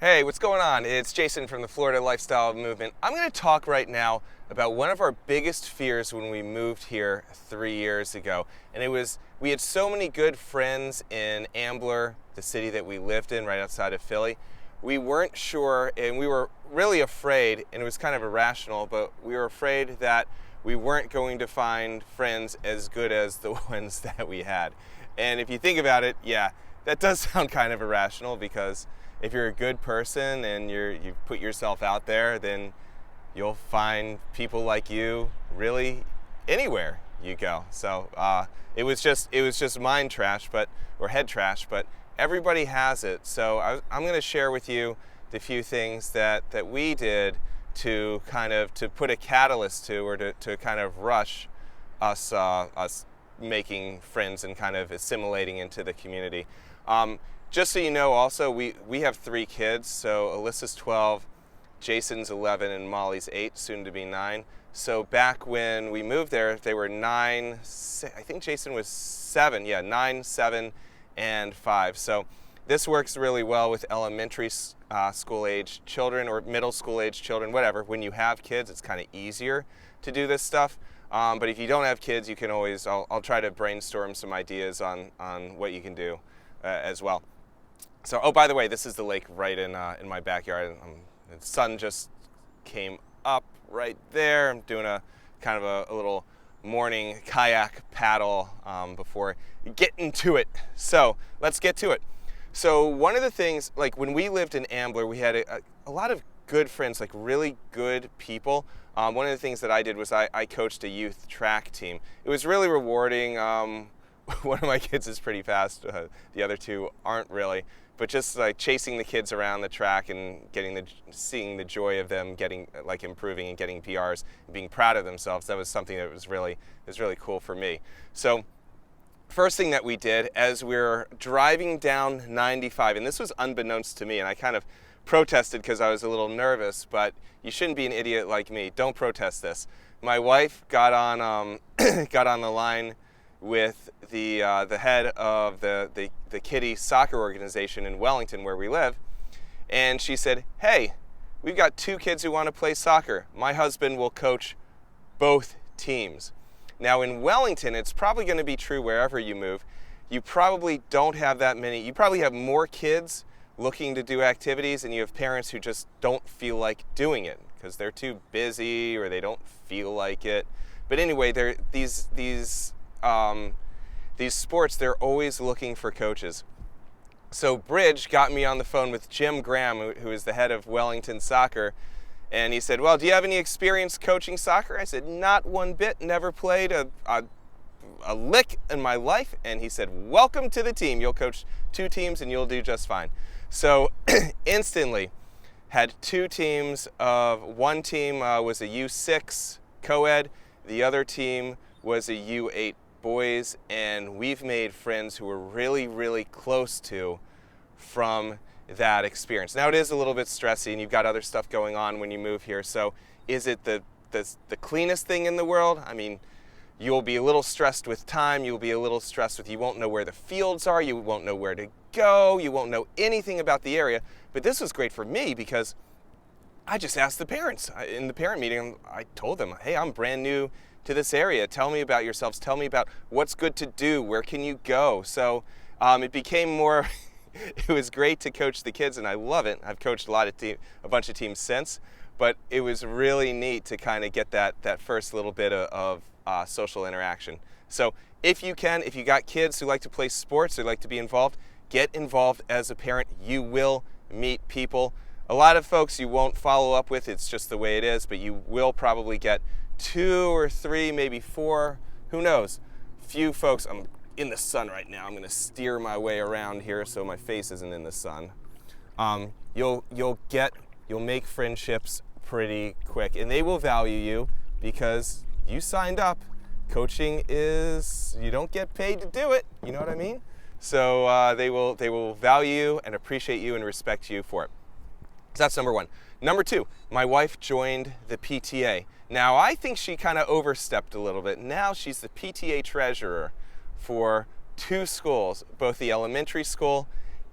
Hey, what's going on? It's Jason from the Florida Lifestyle Movement. I'm going to talk right now about one of our biggest fears when we moved here 3 years ago. And it was, we had so many good friends in Ambler, the city that we lived in right outside of Philly. We weren't sure, and we were really afraid, and it was kind of irrational, but we were afraid that we weren't going to find friends as good as the ones that we had. And if you think about it, yeah, that does sound kind of irrational, because if you're a good person and you put yourself out there, then you'll find people like you really anywhere you go. So it was just mind trash, or head trash, but everybody has it. So I'm going to share with you the few things that we did to to put a catalyst to, or to kind of rush us making friends and kind of assimilating into the community. Just so you know, also, we have 3 kids. So Alyssa's 12, Jason's 11, and Molly's 8, soon to be 9. So back when we moved there, they were 9, I think Jason was 7, yeah, 9, 7, and 5. So this works really well with elementary school age children, or middle school age children, whatever. When you have kids, it's kind of easier to do this stuff. But if you don't have kids, you can always, I'll try to brainstorm some ideas on what you can do as well. So, oh, by the way, this is the lake right in my backyard. The sun just came up right there. I'm doing a kind of a little morning kayak paddle before getting to it. So let's get to it. So one of the things, like when we lived in Ambler, we had a lot of good friends, like really good people. One of the things that I did was I coached a youth track team. It was really rewarding. One of my kids is pretty fast. The other 2 aren't really. But just like chasing the kids around the track and seeing the joy of them improving and getting PRs and being proud of themselves, that was something that was really cool for me. So first thing that we did, as we were driving down 95, and this was unbeknownst to me, and I kind of protested because I was a little nervous, but you shouldn't be an idiot like me. Don't protest this. My wife got on got on the line with the head of the kiddie soccer organization in Wellington, where we live, and she said, "Hey, we've got 2 kids who want to play soccer. My husband will coach both teams." Now in Wellington, it's probably going to be true wherever you move. You probably don't have that many. You probably have more kids looking to do activities, and you have parents who just don't feel like doing it because they're too busy or they don't feel like it. But anyway, these sports, they're always looking for coaches. So Bridge got me on the phone with Jim Graham, who is the head of Wellington Soccer, and he said, "Well, do you have any experience coaching soccer?" I said, "Not one bit, never played a lick in my life." And he said, "Welcome to the team. You'll coach 2 teams and you'll do just fine." So instantly had 2 teams. One team was a U6 co-ed, the other team was a U8 boys, and we've made friends who we're really close to from that experience. Now it is a little bit stressy, and you've got other stuff going on when you move here. So is it the cleanest thing in the world? I mean, you'll be a little stressed with time. You'll be a little stressed with, you won't know where the fields are. You won't know where to go. You won't know anything about the area. But this was great for me because I just asked the parents. In the parent meeting, I told them, "Hey, I'm brand new to this area. Tell me about yourselves. Tell me about what's good to do. Where can you go?" So it became more, it was great to coach the kids, and I love it. I've coached a bunch of teams since, but it was really neat to kind of get that first little bit of social interaction. So if you got kids who like to play sports or like to be involved, get involved as a parent. You will meet people. A lot of folks you won't follow up with, it's just the way it is, but you will probably get 2 or 3, maybe 4, who knows. Few folks. I'm in the sun right now. I'm going to steer my way around here so my face isn't in the sun. You'll make friendships pretty quick, and they will value you because you signed up. Coaching is, you don't get paid to do it. You know what I mean? So they will value you and appreciate you and respect you for it. So that's number 1. Number 2, my wife joined the PTA. Now, I think she kind of overstepped a little bit. Now she's the PTA treasurer for 2 schools, both the elementary school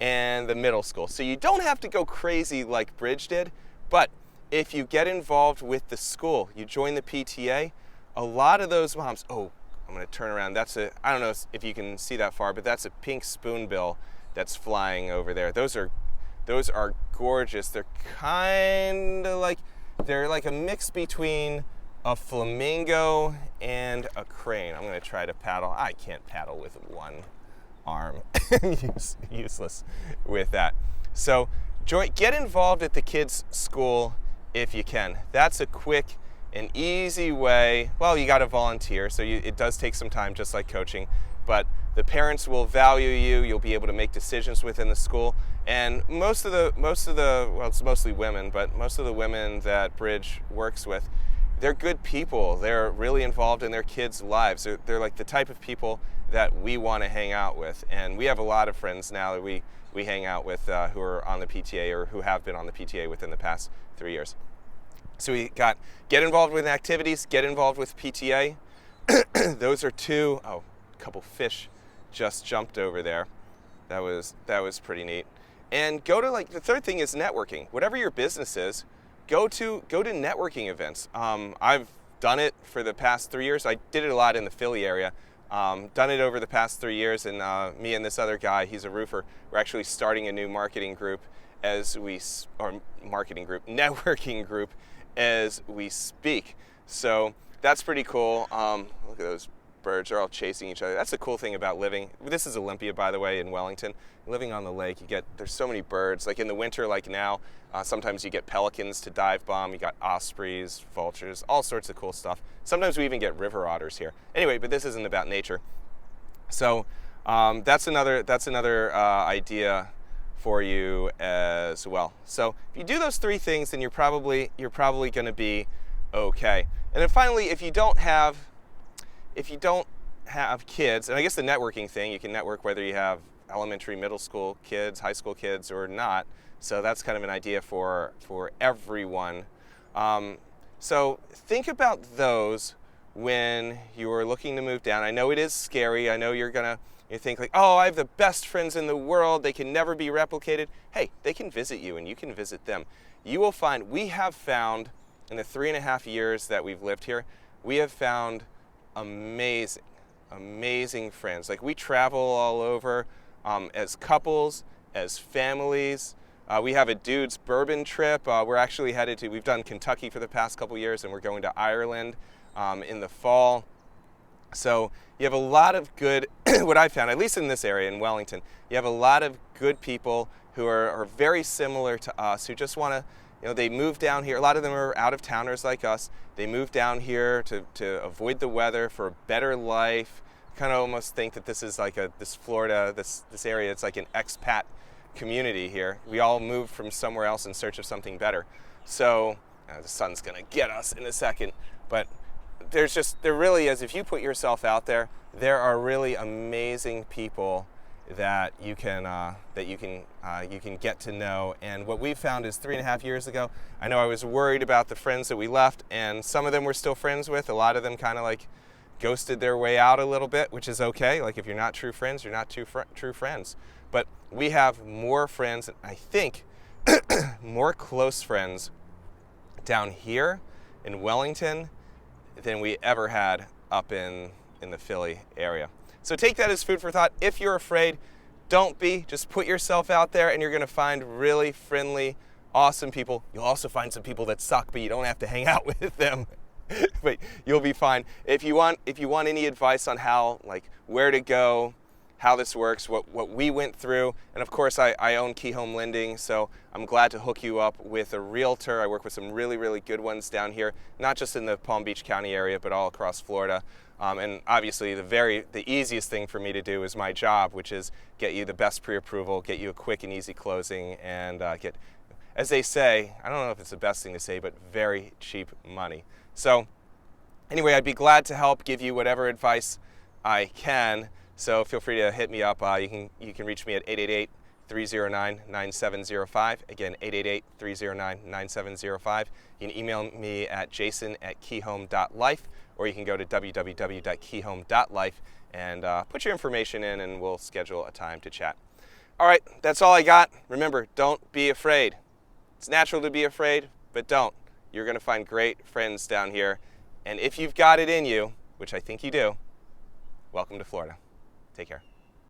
and the middle school. So you don't have to go crazy like Bridge did, but if you get involved with the school, you join the PTA, a lot of those moms, oh, I'm going to turn around. I don't know if you can see that far, but that's a pink spoonbill that's flying over there. Those are gorgeous. They're they're like a mix between a flamingo and a crane. I'm going to try to paddle. I can't paddle with one arm. Useless with that. So get involved at the kids' school if you can. That's a quick and easy way. Well, you got to volunteer, so it does take some time, just like coaching, but the parents will value you. You'll be able to make decisions within the school, and most of the well, it's mostly women, but most of the women that Bridge works with, they're good people. They're really involved in their kids' lives. They're like the type of people that we want to hang out with, and we have a lot of friends now that we hang out with who are on the PTA or who have been on the PTA within the past 3 years. So we got get involved with activities, get involved with PTA. Those are two. Oh, a couple fish just jumped over there. That was pretty neat. And go to, like, the third thing is networking. Whatever your business is, go to networking events. I've done it for the past 3 years. I did it a lot in the Philly area. Done it over the past 3 years, and me and this other guy, he's a roofer, we're actually starting a new networking group as we speak. So that's pretty cool. Look at those birds, they're all chasing each other. That's the cool thing about living. This is Olympia, by the way, in Wellington. Living on the lake, there's so many birds. Like in the winter, like now, sometimes you get pelicans to dive bomb. You got ospreys, vultures, all sorts of cool stuff. Sometimes we even get river otters here. Anyway, but this isn't about nature. So that's another idea for you as well. So if you do those three things, then you're probably going to be okay. And then finally, if you don't have kids, and I guess the networking thing, you can network whether you have elementary, middle school kids, high school kids, or not. So that's kind of an idea for everyone. So think about those when you are looking to move down. I know it is scary. I know you think like, oh, I have the best friends in the world. They can never be replicated. Hey, they can visit you and you can visit them. You will find, we have found in the 3.5 years that we've lived here, we have found amazing friends. Like we travel all over as couples, as families. We have a dude's bourbon trip. We're actually we've done Kentucky for the past couple years, and we're going to Ireland in the fall. So you have a lot of good, what I found, at least in this area in Wellington, you have a lot of good people who are very similar to us, who just want to, they moved down here. A lot of them are out-of-towners like us. They moved down here to avoid the weather, for a better life. Kind of almost think that this is like this Florida, this area, it's like an expat community here. We all moved from somewhere else in search of something better. So the sun's gonna get us in a second, but there really is, if you put yourself out there, there are really amazing people that you can get to know. And what we found is 3.5 years ago, I know I was worried about the friends that we left, and some of them we're still friends with. A lot of them kind of like ghosted their way out a little bit, which is okay. Like if you're not true friends, you're not true friends. But we have more friends, I think, more close friends down here in Wellington than we ever had up in the Philly area. So take that as food for thought. If you're afraid, don't be. Just put yourself out there, and you're going to find really friendly, awesome people. You'll also find some people that suck, but you don't have to hang out with them. But you'll be fine. If you want any advice on how, like, where to go, how this works, what we went through, and of course I own Key Home Lending, so I'm glad to hook you up with a realtor. I work with some really, really good ones down here, not just in the Palm Beach County area, but all across Florida. And obviously the easiest thing for me to do is my job, which is get you the best pre-approval, get you a quick and easy closing, and get, as they say, I don't know if it's the best thing to say, but very cheap money. So anyway, I'd be glad to help give you whatever advice I can. So feel free to hit me up. You can reach me at 888-309-9705. Again, 888-309-9705. You can email me at jason@keyhome.life, or you can go to www.keyhome.life and put your information in, and we'll schedule a time to chat. All right, that's all I got. Remember, don't be afraid. It's natural to be afraid, but don't. You're going to find great friends down here. And if you've got it in you, which I think you do, welcome to Florida. Take care.